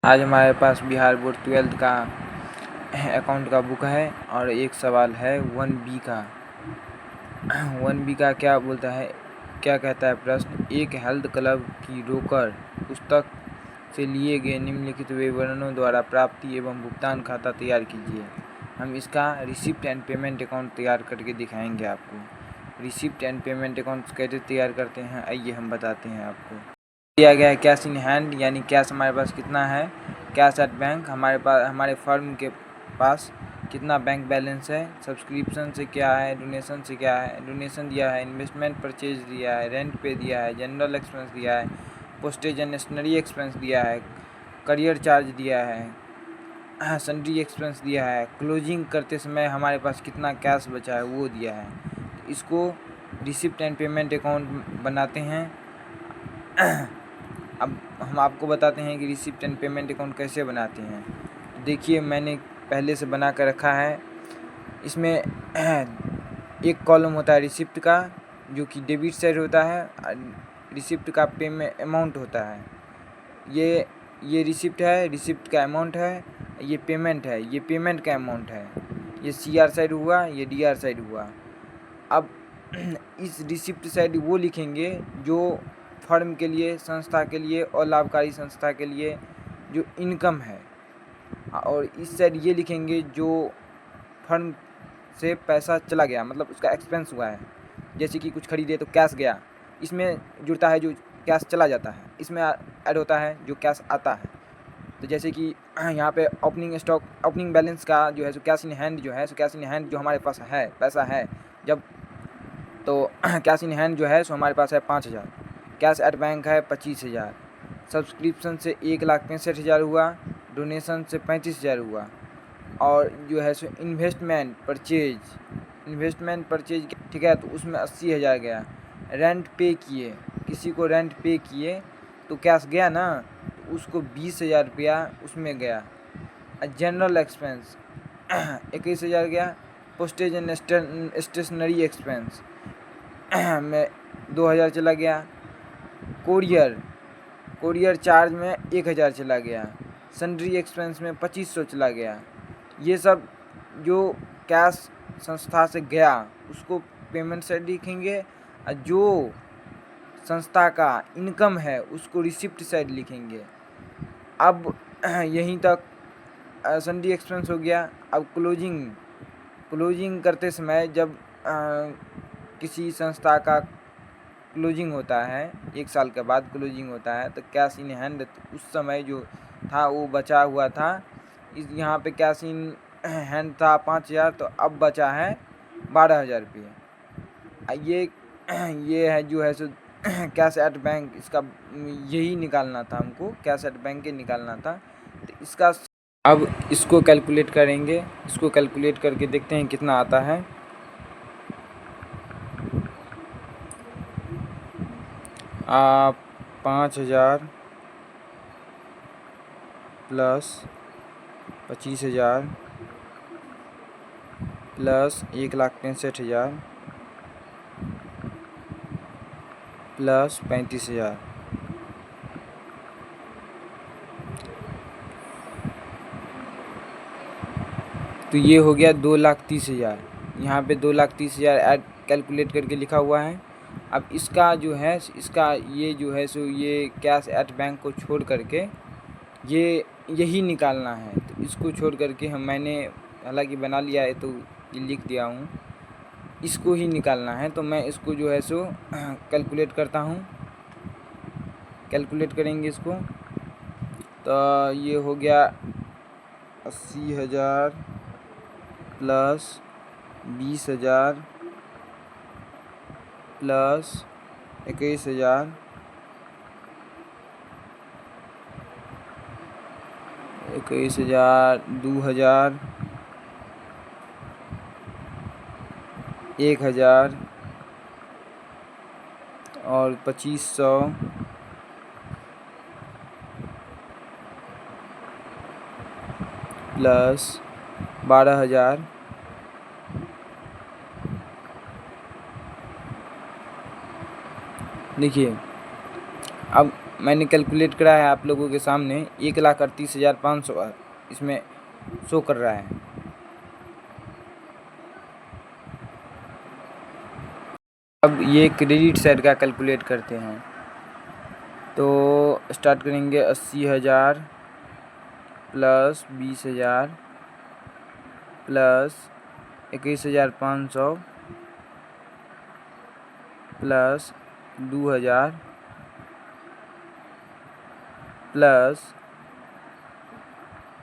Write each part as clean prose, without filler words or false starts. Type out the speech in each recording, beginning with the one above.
आज हमारे पास Bihar board 12th का अकाउंट का बुक है और एक सवाल है 1B का। 1B का क्या बोलता है, क्या कहता है प्रश्न। एक हेल्थ क्लब की रोकर पुस्तक से लिए गए निम्नलिखित विवरणों द्वारा प्राप्ति एवं भुगतान खाता तैयार कीजिए। हम इसका रिसिप्ट एंड पेमेंट अकाउंट तैयार करके दिखाएंगे आपको। रिसिप्ट एंड पेमेंट अकाउंट कैसे तैयार करते हैं आइए हम बताते हैं आपको। दिया गया है कैश इन हैंड, यानी कैश हमारे पास कितना है, कैश एट बैंक हमारे पास, हमारे फर्म के पास कितना बैंक बैलेंस है, सब्सक्रिप्शन से क्या है, डोनेशन से क्या है, डोनेशन दिया है, इन्वेस्टमेंट परचेज दिया है, रेंट पे दिया है, जनरल एक्सपेंस दिया है, पोस्टेज एंड स्टेशनरी एक्सपेंस दिया है, करियर चार्ज दिया है, सन्ड्री एक्सपेंस दिया है, क्लोजिंग करते समय हमारे पास कितना कैश बचा है वो दिया है। तो इसको रिसिप्ट एंड पेमेंट अकाउंट बनाते हैं। अब हम आपको बताते हैं कि रिसिप्ट एंड पेमेंट अकाउंट कैसे बनाते हैं। तो देखिए मैंने पहले से बना कर रखा है। इसमें एक कॉलम होता है रिसिप्ट का, जो कि डेबिट साइड होता है, रिसिप्ट का पेमेंट अमाउंट होता है। ये रिसिप्ट है, रिसिप्ट का अमाउंट है, ये पेमेंट है, ये पेमेंट का अमाउंट है। ये CR साइड हुआ, ये DR साइड हुआ। अब इस रिसिप्ट साइड वो लिखेंगे जो फर्म के लिए, संस्था के लिए और लाभकारी संस्था के लिए जो इनकम है, और इस साइड ये लिखेंगे जो फर्म से पैसा चला गया, मतलब उसका एक्सपेंस हुआ है। जैसे कि कुछ खरीदे तो कैश गया, इसमें जुड़ता है जो कैश चला जाता है, इसमें ऐड होता है जो कैश आता है। तो जैसे कि यहाँ पे ओपनिंग स्टॉक, ओपनिंग बैलेंस का जो है सो कैश इन हैंड जो है, सो कैश इन हैंड जो हमारे पास है, पैसा है जब, तो कैश इन हैंड जो है सो हमारे पास है 5,000, कैश एट बैंक है 25,000, सब्सक्रिप्शन से 1,65,000 हुआ, डोनेशन से 35,000 हुआ, और जो है सो इन्वेस्टमेंट परचेज ठीक है, तो उसमें 80,000 गया। रेंट पे किए, किसी को रेंट पे किए तो कैश गया ना, तो उसको 20,000 रुपया उसमें गया। जनरल एक्सपेंस 21,000 गया। पोस्टेज एंड स्टेशनरी एक्सपेंस में 2,000 चला गया। कोरियर चार्ज में 1,000 चला गया। सन्ड्री एक्सपेंस में 2,500 चला गया। ये सब जो कैश संस्था से गया उसको पेमेंट साइड लिखेंगे, और जो संस्था का इनकम है उसको रिसिप्ट साइड लिखेंगे। अब यहीं तक सन्ड्री एक्सपेंस हो गया। अब क्लोजिंग करते समय जब किसी संस्था का क्लोजिंग होता है, 1 साल के बाद क्लोजिंग होता है, तो कैश इन हैंड उस समय जो था वो बचा हुआ था। यहाँ पे कैश इन हैंड था 5,000, तो अब बचा है 12,000 रुपये। ये है जो है सो कैश एट बैंक, इसका यही निकालना था हमको, कैश एट बैंक के निकालना था। तो इसका अब इसको कैलकुलेट करेंगे, इसको कैलकुलेट करके देखते हैं कितना आता है। 5,000 प्लस 25,000 प्लस 1,65,000 प्लस 35,000, तो ये हो गया 2,30,000। यहाँ पे 2,30,000 ऐड कैलकुलेट करके लिखा हुआ है। अब इसका जो है, इसका ये जो है सो ये कैश एट बैंक को छोड़ करके यही निकालना है। तो इसको छोड़ करके मैंने हालांकि बना लिया है तो ये लिख दिया हूँ, इसको ही निकालना है। तो मैं इसको जो है सो कैलकुलेट करता हूँ, कैलकुलेट करेंगे इसको। तो ये हो गया 80,000 प्लस 20,000 प्लस 21,000 2,000 1,000 और 2,500 प्लस 12,000 देखिए अब मैंने कैलकुलेट करा है आप लोगों के सामने, 1,38,500 इसमें शो कर रहा है। अब ये क्रेडिट साइड का कैलकुलेट करते हैं। तो स्टार्ट करेंगे 80,000 plus 20,000 plus 21,500 plus 2,000 plus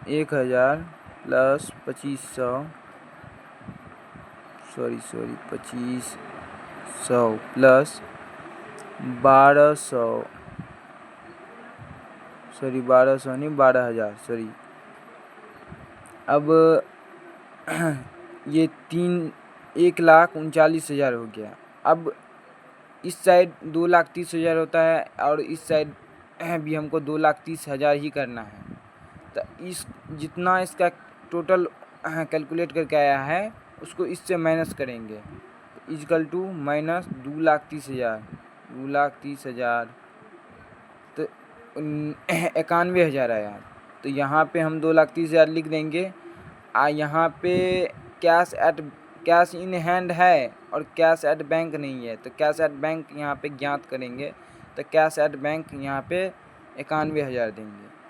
1,000 plus 2,500 2500 plus 1,200 1,200 नहीं 12,000 सॉरी। अब ये 1,39,000 हो गया। अब इस साइड 2,30,000 होता है और इस साइड भी हमको 2,30,000 ही करना है। तो इस जितना इसका टोटल कैलकुलेट करके आया है उसको इससे माइनस करेंगे, इजकल टू माइनस 2,30,000 2,30,000 तो 91,000 आया। तो यहाँ पे हम 2,30,000 लिख देंगे। यहाँ पे कैश इन हैंड है और कैश एट बैंक नहीं है, तो कैश एट बैंक यहाँ पे ज्ञात करेंगे। तो कैश एट बैंक यहाँ पे 91,000 देंगे।